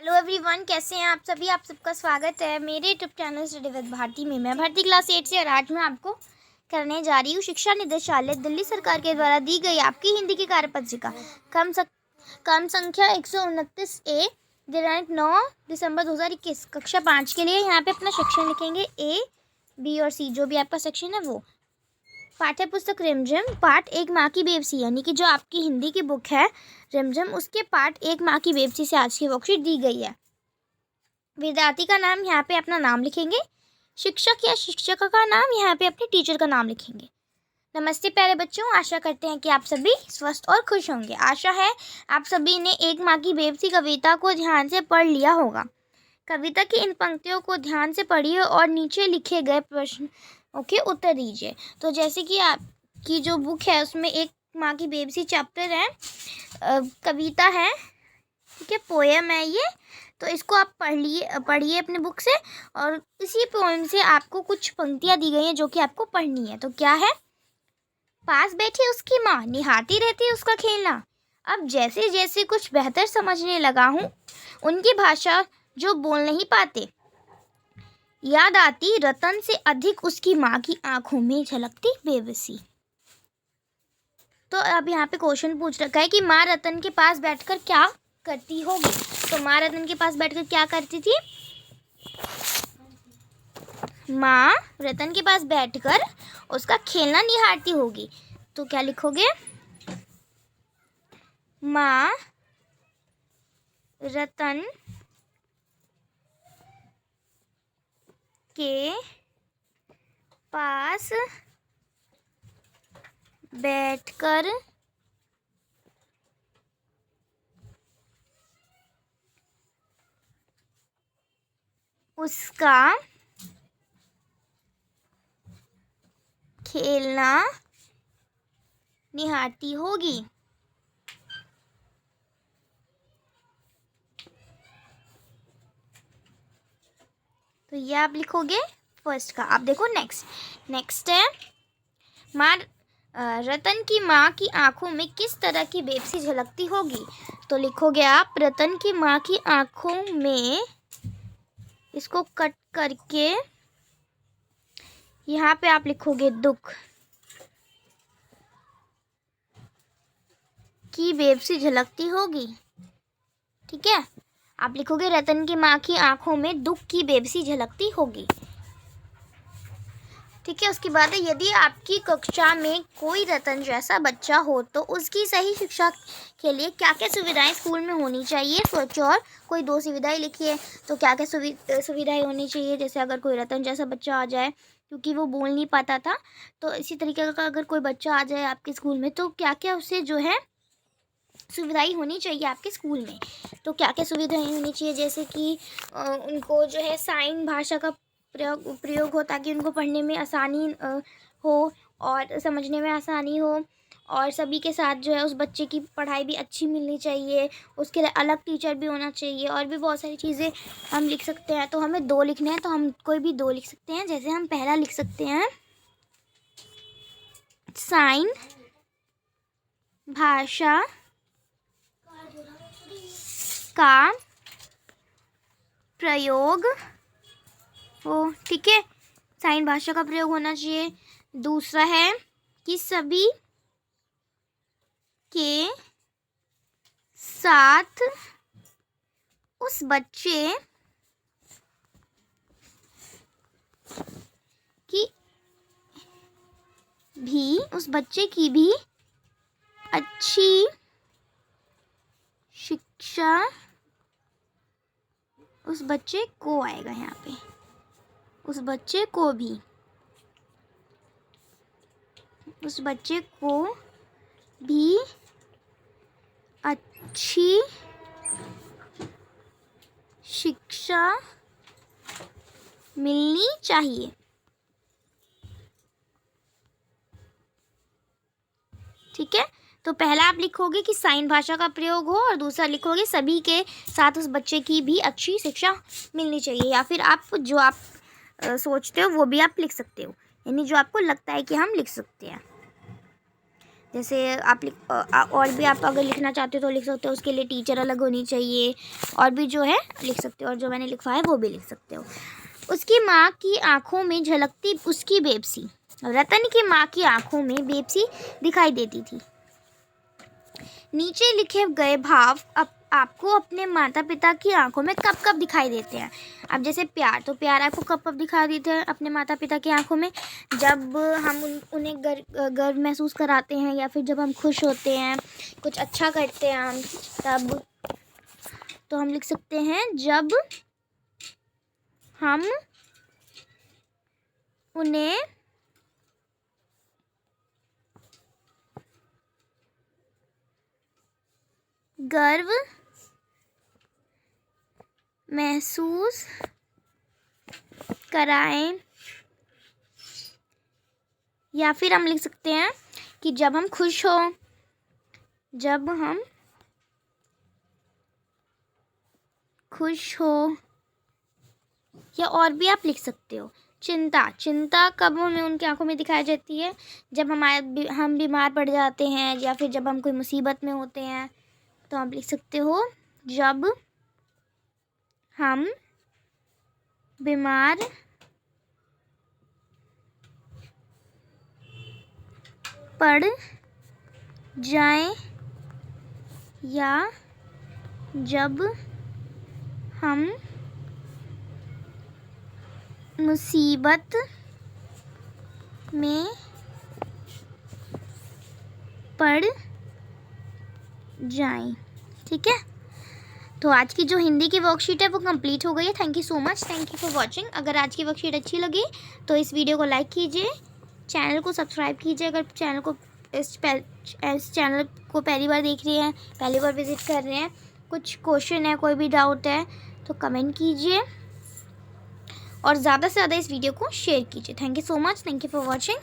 Hello everyone, कैसे हैं आप सभी। आप सबका स्वागत है मेरे YouTube channel study with Bharti में। मैं भारती क्लास 8 से और आज मैं आपको करने जा रही हूँ शिक्षा निदेशालय दिल्ली सरकार के द्वारा दी गई आपकी हिंदी की कार्यपत्रिका क्रम संख्या 129A दिनांक 9 दिसंबर 2021 कक्षा 5 के लिए। यहाँ पे अपना सेक्शन लिखेंगे A, B और C, जो भी आपका सेक्शन है वो। पाठ्य पुस्तक रिमझिम पाठ एक माँ की बेबसी, यानी कि जो आपकी हिंदी की बुक है रिमझिम, उसके पाठ एक माँ की बेबसी से आज की वर्कशीट दी गई है। विद्यार्थी का नाम, यहाँ पे अपना नाम लिखेंगे। शिक्षक या शिक्षिका का नाम, यहाँ पे अपने टीचर का नाम लिखेंगे। नमस्ते प्यारे बच्चों, आशा करते हैं कि आप सभी स्वस्थ और खुश होंगे। आशा है आप सभी ने एक माँ की बेबसी कविता को ध्यान से पढ़ लिया होगा। कविता की इन पंक्तियों को ध्यान से पढ़िए और नीचे लिखे गए प्रश्नों के उत्तर दीजिए। तो जैसे कि आपकी जो बुक है उसमें एक माँ की बेबसी चैप्टर है, कविता है, ठीक है, पोएम है ये। तो इसको आप पढ़िए अपने बुक से, और इसी पोएम से आपको कुछ पंक्तियाँ दी गई हैं जो कि आपको पढ़नी है। तो क्या है? पास बैठी उसकी माँ, निहारती रहती उसका खेलना। अब जैसे जैसे कुछ बेहतर समझने लगा हूँ, उनकी भाषा जो बोल नहीं पाते, याद आती रतन से अधिक उसकी माँ की आंखों में झलकती बेबसी। तो अब यहाँ पे क्वेश्चन पूछ रखा है कि माँ रतन के पास बैठकर क्या करती होगी। तो माँ रतन के पास बैठकर क्या करती थी? माँ रतन के पास बैठकर उसका खेलना निहारती होगी। तो क्या लिखोगे? माँ रतन के पास बैठकर उसका खेलना निहारती होगी। तो ये आप लिखोगे फर्स्ट का। आप देखो नेक्स्ट है, माँ रतन की माँ की आंखों में किस तरह की बेबसी झलकती होगी। तो लिखोगे आप रतन की माँ की आंखों में, इसको कट करके यहाँ पे आप लिखोगे दुख की बेबसी झलकती होगी। ठीक है, आप लिखोगे रतन की माँ की आंखों में दुख की बेबसी झलकती होगी। ठीक है, उसके बाद है, यदि आपकी कक्षा में कोई रतन जैसा बच्चा हो तो उसकी सही शिक्षा के लिए क्या क्या सुविधाएं स्कूल में होनी चाहिए। सोचो और कोई 2 सुविधाएं लिखिए। तो क्या क्या सुविधाएं होनी चाहिए। जैसे अगर कोई रतन जैसा बच्चा आ जाए, क्योंकि वो बोल नहीं पाता था, तो इसी तरीके का अगर कोई बच्चा आ जाए आपके स्कूल में, तो क्या क्या उससे जो है सुविधाएं होनी चाहिए आपके स्कूल में। तो क्या क्या सुविधाएं होनी चाहिए, जैसे कि उनको जो है साइन भाषा का प्रयोग हो, ताकि उनको पढ़ने में आसानी हो और समझने में आसानी हो, और सभी के साथ जो है उस बच्चे की पढ़ाई भी अच्छी मिलनी चाहिए। उसके लिए अलग टीचर भी होना चाहिए, और भी बहुत सारी चीज़ें हम लिख सकते हैं। तो हमें 2 लिखने हैं, तो हम कोई भी 2 लिख सकते हैं। जैसे हम पहला लिख सकते हैं, साइन भाषा का प्रयोग हो। ठीक है, साइन भाषा का प्रयोग होना चाहिए। दूसरा है कि सभी के साथ उस बच्चे की भी अच्छी शिक्षा, उस बच्चे को आएगा यहाँ पे, उस बच्चे को भी अच्छी शिक्षा मिलनी चाहिए। ठीक है, तो पहला आप लिखोगे कि साइन भाषा का प्रयोग हो, और दूसरा लिखोगे सभी के साथ उस बच्चे की भी अच्छी शिक्षा मिलनी चाहिए। या फिर आप जो आप सोचते हो वो भी आप लिख सकते हो, यानी जो आपको लगता है कि हम लिख सकते हैं। जैसे आप और भी आप अगर लिखना चाहते हो तो लिख सकते हो, उसके लिए टीचर अलग होनी चाहिए, और भी जो है लिख सकते हो, और जो मैंने लिखवा है वो भी लिख सकते हो। उसकी माँ की आंखों में झलकती उसकी बेबसी। रतन की माँ की आंखों में बेबसी दिखाई देती थी। नीचे लिखे गए भाव आपको अपने माता पिता की आंखों में कब कब दिखाई देते हैं। अब जैसे प्यार, तो प्यार आपको कब कब दिखाई देते हैं अपने माता पिता की आंखों में? जब हम उन्हें गर्व महसूस कराते हैं, या फिर जब हम खुश होते हैं, कुछ अच्छा करते हैं हम, तब तो हम लिख सकते हैं जब हम उन्हें गर्व महसूस कराएं, या फिर हम लिख सकते हैं कि जब हम खुश हो, जब हम खुश हो, या और भी आप लिख सकते हो। चिंता, चिंता कब हमें उनकी आंखों में दिखाई जाती है? जब हम बीमार पड़ जाते हैं, या फिर जब हम कोई मुसीबत में होते हैं, तो आप लिख सकते हो जब हम बीमार पड़ जाएं, या जब हम मुसीबत में पड़ जाएं। ठीक है, तो आज की जो हिंदी की वर्कशीट है वो कंप्लीट हो गई है। Thank you so much, thank you for watching. अगर आज की वर्कशीट अच्छी लगी तो इस वीडियो को लाइक कीजिए, चैनल को सब्सक्राइब कीजिए। अगर इस चैनल को पहली बार देख रहे हैं, पहली बार विजिट कर रहे हैं, कुछ क्वेश्चन है, कोई भी डाउट है तो कमेंट कीजिए, और ज़्यादा से ज़्यादा इस वीडियो को शेयर कीजिए। Thank you so much, thank you for watching.